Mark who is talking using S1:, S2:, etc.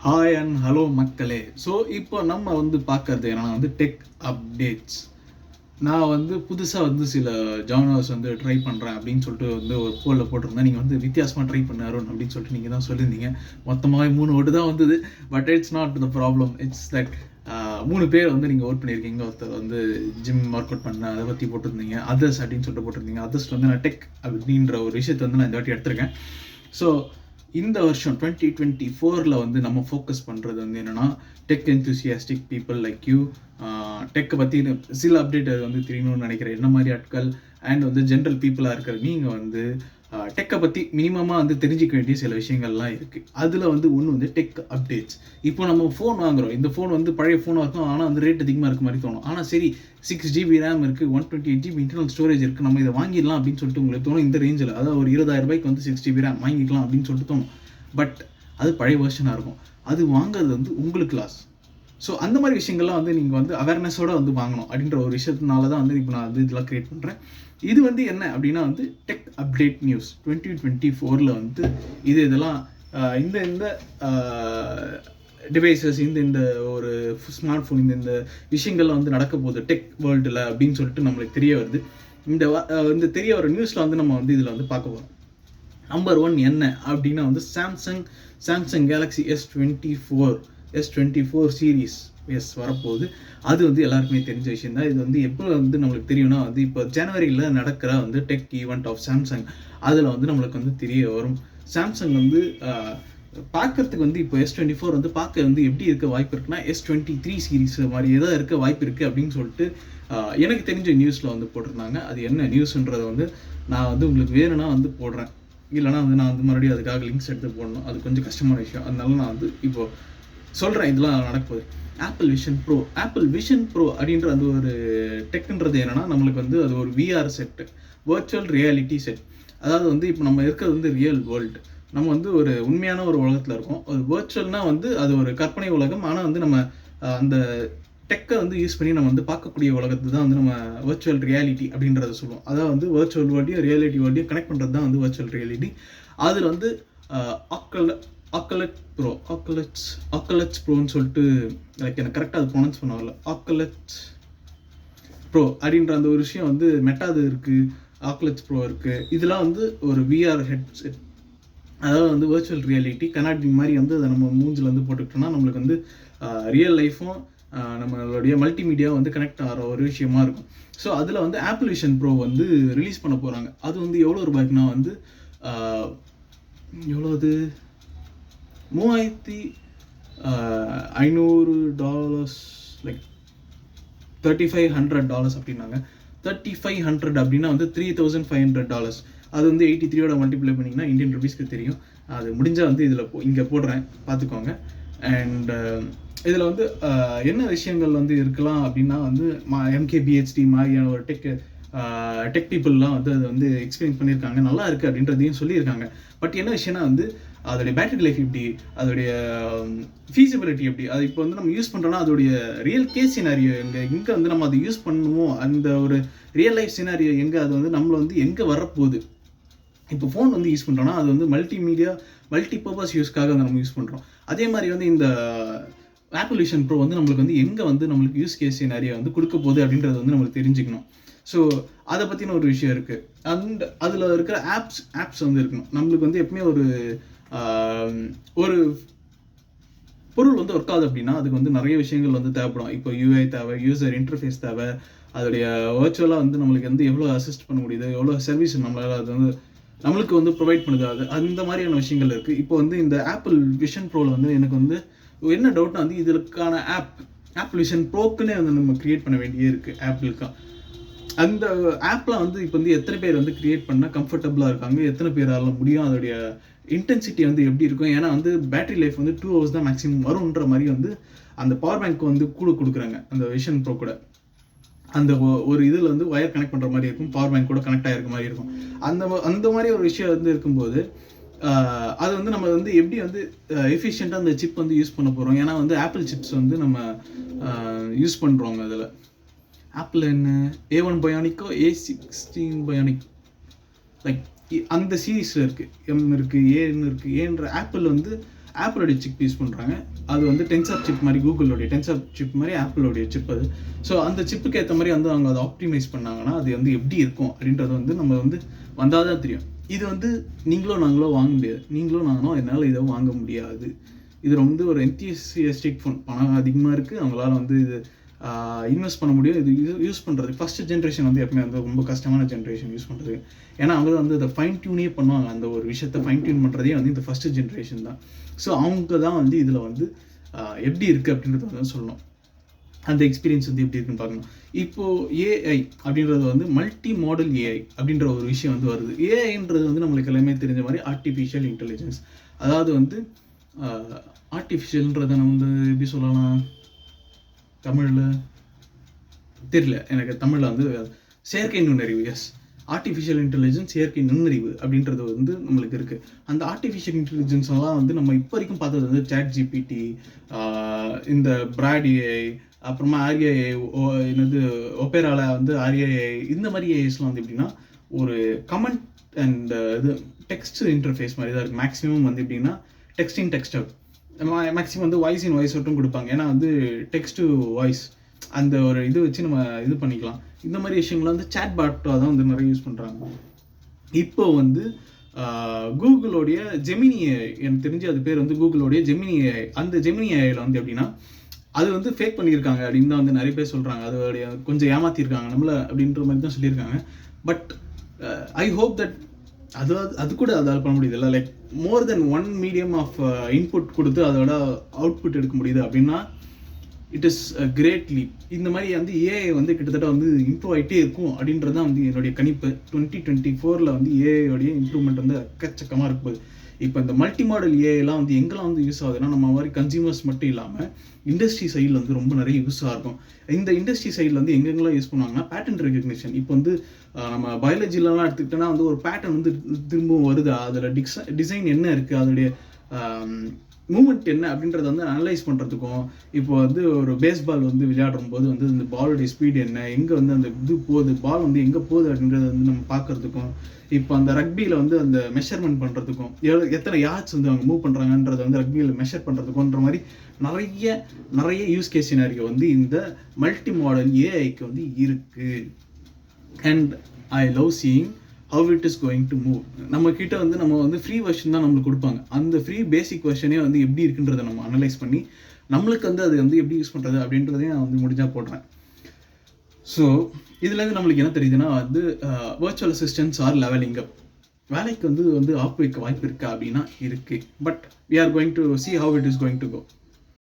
S1: Hi and hello மக்களே. So இப்போ நம்ம பார்க்கறது என்னன்னா டெக் அப்டேட்ஸ். நான் புதுசாக சில ஜானர்ஸ் ட்ரை பண்ணுறேன் அப்படின்னு சொல்லிட்டு ஒரு போலில் போட்டிருந்தேன். நீங்கள் வித்தியாசமாக ட்ரை பண்ண அருண் அப்படின்னு சொல்லிட்டு நீங்கள் தான் சொல்லியிருந்தீங்க. மொத்தமாக 3 ஓட்டு தான் வந்தது. But it's not the problem. It's that 3 பேர் நீங்கள் ஓட் பண்ணியிருக்கீங்க. ஒருத்தர் ஜிம் ஒர்க் அவுட் பண்ண அதை பற்றி போட்டிருந்தீங்க. அதர்ஸ் அப்படின்னு சொல்லிட்டு போட்டிருந்தீங்க. அதர்ஸ் நான் டெக் அப்படின்ற ஒரு விஷயத்தை நான் இந்த வாட்டி எடுத்திருக்கேன். ஸோ இந்த வருஷம் 2024 நம்ம ஃபோக்கஸ் பண்ணுறது என்னென்னா tech enthusiastic people like you. டெக்கை பற்றி சில அப்டேட் அது தெரியணும்னு நினைக்கிறேன். என்ன மாதிரி ஆட்கள் அண்ட் ஜென்ரல் பீப்புளாக இருக்கிற நீங்கள் டெக்கை பற்றி மினிமமாக தெரிஞ்சிக்க வேண்டிய சில விஷயங்கள்லாம் இருக்குது. அதில் ஒன்று டெக் அப்டேட்ஸ். இப்போ நம்ம ஃபோன் வாங்குகிறோம். இந்த ஃபோன் பழைய ஃபோனாக இருக்கும். ஆனால் ரேட் அதிகமாக இருக்க மாதிரி தோணும். ஆனால் சரி 6GB RAM இருக்குது, 128GB இன்டர்னல் ஸ்டோரேஜ் இருக்குது, நம்ம இதை வாங்கிடலாம் அப்படின்னு சொல்லிட்டு உங்களுக்கு தோணும். இந்த ரேஞ்சில் அதாவது ஒரு 20,000 6GB RAM வாங்கிக்கலாம் அப்படின்னு சொல்லிட்டு தோணும். பட் அது பழைய வெர்ஷனாக இருக்கும். அது வாங்குறது உங்களுக்கு லாஸ். ஸோ அந்த மாதிரி விஷயங்கள்லாம் நீங்கள் அவேர்னஸோடு வாங்கணும் அப்படின்ற ஒரு விஷயத்தினால தான் இப்போ நான் இதெல்லாம் க்ரியேட் பண்ணுறேன். இது என்ன அப்படின்னா டெக் அப்டேட் நியூஸ் 2024 இதெல்லாம் இந்த டிவைசஸ் இந்த ஒரு ஸ்மார்ட் ஃபோன் இந்த விஷயங்கள்லாம் நடக்க போகுது டெக் வேர்ல்டில் அப்படின்னு சொல்லிட்டு நம்மளுக்கு தெரிய வருது. இந்த தெரிய வர நியூஸில் நம்ம இதில் பார்க்க போகிறோம். நம்பர் 1 என்ன அப்படின்னா சாம்சங் கேலக்ஸி S24 சீரீஸ் வரப்போகுது. அது எல்லாருக்குமே தெரிஞ்ச விஷயம் தான். இது எப்போ நம்மளுக்கு தெரியும்னா இப்போ ஜனவரியில் நடக்கிற டெக் ஈவெண்ட் ஆஃப் சாம்சங் அதில் நம்மளுக்கு தெரிய வரும். சாம்சங் பார்க்கறதுக்கு இப்போ S24 பார்க்க எப்படி இருக்க வாய்ப்பு இருக்குன்னா S23 சீரீஸ் மாதிரியே தான் இருக்க வாய்ப்பு இருக்குது அப்படின்னு சொல்லிட்டு எனக்கு தெரிஞ்ச நியூஸில் போட்டிருந்தாங்க. அது என்ன நியூஸ்ன்றதை நான் உங்களுக்கு வேணும்னா போடுறேன். இல்லைனா நான் மறுபடியும் அதுக்காக லிங்க்ஸ் எடுத்து போடணும். அது கொஞ்சம் கஷ்டமான விஷயம். அதனால நான் இப்போ சொல்கிறேன். இதெல்லாம் நடக்குது. ஆப்பிள் விஷன் ப்ரோ அப்படின்ற ஒரு டெக்ன்றது என்னென்னா நம்மளுக்கு அது ஒரு VR set, virtual reality set. அதாவது இப்போ நம்ம இருக்கிறது ரியல் வேர்ல்டு. நம்ம ஒரு உண்மையான ஒரு உலகத்தில் இருக்கோம். ஒரு வர்ச்சுவல்னால் அது ஒரு கற்பனை உலகம். ஆனால் நம்ம அந்த டெக்கை யூஸ் பண்ணி நம்ம பார்க்கக்கூடிய உலகத்தை தான் நம்ம வர்ச்சுவல் ரியாலிட்டி அப்படின்றத சொல்லுவோம். அதாவது வர்ச்சுவல் வேர்ல்டையும் ரியாலிட்டி வேர்ல்டையும் கனெக்ட் பண்ணுறது தான் வர்ச்சுவல் ரியாலிட்டி. அதில் ஆக்கலட்ஸ் ப்ரோன்னு சொல்லிட்டு லைக் எனக்கு கரெக்டாக அது ப்ரொனவுன்ஸ் பண்ண வரல. ஆக்கலட்ஸ் ப்ரோ அப்படின்ற அந்த ஒரு விஷயம் மெட்டாது இருக்குது, ஆக்கலட்ஸ் ப்ரோ இருக்குது. இதெல்லாம் ஒரு VR ஹெட்செட். அதாவது வர்ச்சுவல் ரியாலிட்டி கண்ணாடி மாதிரி அதை நம்ம மூஞ்சில் போட்டுக்கிட்டோம்னா நம்மளுக்கு ரியல் லைஃப்பும் நம்மளுடைய மல்டிமீடியா கனெக்ட் ஆகிற ஒரு விஷயமா இருக்கும். ஸோ அதில் ஆப்பிள் விஷன் ப்ரோ ரிலீஸ் பண்ண போகிறாங்க. அது எவ்வளோ ரூபாய்க்குன்னா எவ்வளோ அது $3,500 லைக் $3,500 அப்படின்னாங்க. 3,500 அப்படின்னா $3,500. அது 83 மல்டிப்ளை பண்ணிங்கன்னா இந்தியன் ருபீஸ்க்கு தெரியும். அது முடிஞ்சால் இதில் இங்கே போடுறேன், பார்த்துக்கோங்க. அண்ட் இதில் என்ன விஷயங்கள் இருக்கலாம் அப்படின்னா MKBHD மாதிரியான ஒரு டெக் பீப்புளெலாம் அதை எக்ஸ்பிளைன் பண்ணியிருக்காங்க. நல்லா இருக்குது அப்படின்றதையும் சொல்லியிருக்காங்க. பட் என்ன விஷயம்னா அதோடைய பேட்டரி லைஃப் எப்படி, அதோடைய ஃபீஸிபிலிட்டி எப்படி, அது இப்போ நம்ம யூஸ் பண்ணுறோன்னா அதோடைய ரியல் கேஸ் சினாரியோ எங்கே நம்ம அதை யூஸ் பண்ணுவோம், அந்த ஒரு ரியல் லைஃப் சினாரியோ எங்கே, அது நம்மளை எங்கே வரப்போகுது. இப்போ ஃபோன் யூஸ் பண்ணுறோன்னா அது மல்டிமீடியா மல்டிபர்பஸ் யூஸ்க்காக நம்ம யூஸ் பண்ணுறோம். அதே மாதிரி இந்த ஆப்பிள் விஷன் ப்ரோ நம்மளுக்கு எங்கே நம்மளுக்கு யூஸ் கேஸ் சினாரியோ கொடுக்க போகுது அப்படின்றது நம்மளுக்கு தெரிஞ்சுக்கணும். ஸோ அதை பற்றின ஒரு விஷயம் இருக்குது. அண்ட் அதில் இருக்கிற ஆப்ஸ் இருக்கணும். நம்மளுக்கு எப்பவுமே ஒரு பொருள் ஒர்க் ஆகுது அப்படின்னா அதுக்கு நிறைய விஷயங்கள் தேவைப்படும். இப்போ UI தேவை, யூசர் இன்டர்ஃபேஸ் தேவை, அதோடைய வர்ச்சுவலாக நம்மளுக்கு எவ்வளோ அசிஸ்ட் பண்ண முடியுது, எவ்வளோ சர்வீஸ் நம்மளால் அது நம்மளுக்கு ப்ரொவைட் பண்ணுது, அது அந்த மாதிரியான விஷயங்கள் இருக்குது. இப்போ இந்த ஆப்பிள் விஷன் ப்ரோவில் எனக்கு என்ன டவுட்னா இதற்கான ஆப்பிள் விஷன் ப்ரோக்குன்னே நம்ம க்ரியேட் பண்ண வேண்டியே இருக்குது. ஆப்பிளுக்கு அந்த ஆப்லாம் இப்போ எத்தனை பேர் கிரியேட் பண்ணால் கம்ஃபர்டபுளாக இருக்காங்க, எத்தனை பேரால முடியும், அதோடைய இன்டென்சிட்டி எப்படி இருக்கும். ஏன்னா பேட்டரி லைஃப் 2 hours தான் மேக்ஸிமம் வரும்ன்ற மாதிரி அந்த பவர் பேங்க் கூட கொடுக்குறாங்க. அந்த விஷன் ப்ரோ கூட அந்த ஒரு இதில் ஒயர் கனெக்ட் பண்ணுற மாதிரி இருக்கும், பவர் பேங்க் கூட கனெக்ட் ஆகிருக்க மாதிரி இருக்கும். அந்த மாதிரி ஒரு விஷயம் இருக்கும்போது அது நம்ம எப்படி எஃபிஷியண்ட்டாக அந்த சிப் யூஸ் பண்ண போகிறோம். ஏன்னா ஆப்பிள் சிப்ஸ் நம்ம யூஸ் பண்ணுறோங்க. அதில் ஆப்பிள் என்ன A1 பயோனிக்கோ A16 பயோனிக் லைக் அந்த சீரீஸில் இருக்குது. M இருக்குது, ஏன்னு இருக்குது. ஏன்ற ஆப்பிள் ஆப்பிளோடைய சிப் யூஸ் பண்ணுறாங்க. அது வந்து டென்சர் சிப் மாதிரி, கூகுளோடைய டென்சர் சிப் மாதிரி ஆப்பிளோடைய சிப் அது. ஸோ அந்த சிப்புக்கு ஏற்ற மாதிரி வந்து அவங்க அதை ஆப்டிமைஸ் பண்ணாங்கன்னா அது வந்து எப்படி இருக்கும் அப்படின்றது வந்து நம்ம வந்து வந்தால் தான் தெரியும். இது வந்து நீங்களோ நாங்களோ வாங்க முடியாது, நீங்களோ நாங்களோ என்னால் இதை வாங்க முடியாது. இது வந்து ஒரு என்தியூசியஸ்டிக் ஃபோன், பணம் அதிகமாக இருக்குது, அவங்களால வந்து இது இன்வெஸ்ட் பண்ண முடியும். இது யூஸ் பண்ணுறது ஃபஸ்ட்டு ஜென்ரேஷன் வந்து எப்பவுமே வந்து ரொம்ப கஷ்டமான ஜென்ரேஷன் யூஸ் பண்ணுறது. ஏன்னா அவங்க வந்து அதை ஃபைன் டியூனே பண்ணுவாங்க, அந்த ஒரு விஷயத்தை ஃபைன் டியூன் பண்ணுறதே வந்து இந்த ஃபஸ்ட்டு ஜென்ரேஷன் தான். ஸோ அவங்க தான் வந்து இதில் வந்து எப்படி இருக்குது அப்படின்றத வந்து சொல்லணும், அந்த எக்ஸ்பீரியன்ஸ் வந்து எப்படி இருக்குன்னு பார்க்கணும். இப்போது ஏஐ அப்படின்றது வந்து மல்டி மாடல் ஏஐ அப்படின்ற ஒரு விஷயம் வந்து வருது. ஏஐன்றது வந்து நம்மளுக்கு எல்லாமே தெரிஞ்ச மாதிரி ஆர்டிஃபிஷியல் இன்டெலிஜென்ஸ். அதாவது வந்து ஆர்டிஃபிஷியல்ன்றதை நம்ம வந்து எப்படி சொல்லலாம், தமிழில் தெரியல எனக்கு, தமிழில் வந்து செயற்கை நுண்ணறிவு. எஸ், ஆர்டிஃபிஷியல் இன்டெலிஜென்ஸ், செயற்கை நுண்ணறிவு அப்படின்றது வந்து நம்மளுக்கு இருக்குது. அந்த ஆர்டிஃபிஷியல் இன்டெலிஜென்ஸ் எல்லாம் வந்து நம்ம இப்போ வரைக்கும் பார்த்தது வந்து ChatGPT, இந்த பிராட் ஏஐ, அப்புறமா ஆர்ஏஐ, என்னது ஒபேராவில் வந்து ஆர்ஏஐ, இந்த மாதிரி ஏஐஸ்லாம் வந்து எப்படின்னா ஒரு கமெண்ட் அண்ட் இது டெக்ஸ்ட் இன்டர்ஃபேஸ் மாதிரி தான் இருக்குது. மேக்ஸிமம் வந்து எப்படின்னா text in text out, maximum வந்து வாய்ஸ் இன் வாய்ஸ் அவுட்டும் கொடுப்பாங்க. ஏன்னா வந்து டெக்ஸ்ட் டு வாய்ஸ் அந்த ஒரு இது வச்சு நம்ம இது பண்ணிக்கலாம். இந்த மாதிரி விஷயங்களை வந்து சேட் பாட்டாக தான் வந்து நிறைய யூஸ் பண்ணுறாங்க. இப்போ வந்து கூகுளோடைய ஜெமினி ஏஐ, எனக்கு தெரிஞ்சு அது பேர் வந்து கூகுளோடைய ஜெமினி ஏஐ. அந்த ஜெமினி ஏஐயில் வந்து எப்படின்னா அது வந்து ஃபேக் பண்ணியிருக்காங்க அப்படின்னு தான் வந்து நிறைய பேர் சொல்கிறாங்க. அதோடைய கொஞ்சம் ஏமாற்றிருக்காங்க நம்மளை அப்படின்ற மாதிரி தான் சொல்லியிருக்காங்க. பட் ஐ ஹோப் தட் அது கூட அதால் பண்ண முடியுது இல்லை, like more than one medium of input கொடுத்து அதோட அவுட்புட் எடுக்க முடியுது அப்படின்னா இட் இஸ் கிரேட் லீப். இந்த மாதிரி வந்து ஏஐ வந்து கிட்டத்தட்ட வந்து இம்ப்ரூவ் ஆகிட்டே இருக்கும் அப்படின்றது தான் வந்து என்னுடைய கணிப்பு. 2024 வந்து ஏஐயோடைய இம்ப்ரூவ்மெண்ட் வந்து எக்கச்சக்கமாக இருக்குது. இப்போ இந்த மல்டி மாடல் ஏஐலாம் வந்து எங்கெல்லாம் வந்து யூஸ் ஆகுதுன்னா நம்ம மாதிரி கன்சியூமர்ஸ் மட்டும் இல்லாமல் இண்டஸ்ட்ரி சைடில் வந்து ரொம்ப நிறைய யூஸ் ஆகும். இந்த இண்டஸ்ட்ரி சைடில் வந்து எங்கெங்கெல்லாம் யூஸ் பண்ணுவாங்கன்னா பேட்டர்ன் ரெகக்னிஷன். இப்போ வந்து நம்ம பயாலஜிலலாம் எடுத்துக்கிட்டோன்னா வந்து ஒரு பேட்டர்ன் வந்து திரும்பவும் வருதா, அதில் டிசைன் என்ன இருக்குது, அதோடைய மூமெண்ட் என்ன அப்படின்றத வந்து அனலைஸ் பண்ணுறதுக்கும், இப்போ வந்து ஒரு பேஸ்பால் வந்து விளையாடும் போது வந்து இந்த பாலோடைய ஸ்பீடு என்ன, எங்கே வந்து அந்த இது போகுது, பால் வந்து எங்கே போகுது அப்படின்றத வந்து நம்ம பார்க்குறதுக்கும், இப்போ அந்த ரக்பியில் வந்து அந்த மெஷர்மெண்ட் பண்ணுறதுக்கும், எத்தனை யார்ட்ஸ் வந்து அவங்க மூவ் பண்ணுறாங்கன்றதை வந்து ரக்பியில் மெஷர் பண்ணுறதுக்குன்ற மாதிரி நிறைய யூஸ் கேஸ் சினாரியோ வந்து இந்த மல்டி மாடல் ஏஐக்கு வந்து இருக்குது. And I love seeing how it is going to move. நம்ம கிட்ட வந்து நம்ம வந்து ஃப்ரீ வெர்ஷன் தான் நம்மளுக்கு கொடுப்பாங்க. அந்த ஃப்ரீ பேசிக் வெர்ஷனே வந்து எப்படி இருக்குன்றதை நம்ம அனலைஸ் பண்ணி நம்மளுக்கு வந்து அது வந்து எப்படி யூஸ் பண்ணுறது அப்படின்றதையும் நான் வந்து முடிஞ்சால் போடுறேன். ஸோ இதுலேருந்து நம்மளுக்கு என்ன தெரியுதுன்னா வந்து வர்ச்சுவல் அசிஸ்டன்ஸ் ஆர் லெவலிங் அப். வேலைக்கு வந்து ஆப் வைக்க வாய்ப்பு இருக்கா அப்படின்னா இருக்குது. But we are going to see how it is going to go.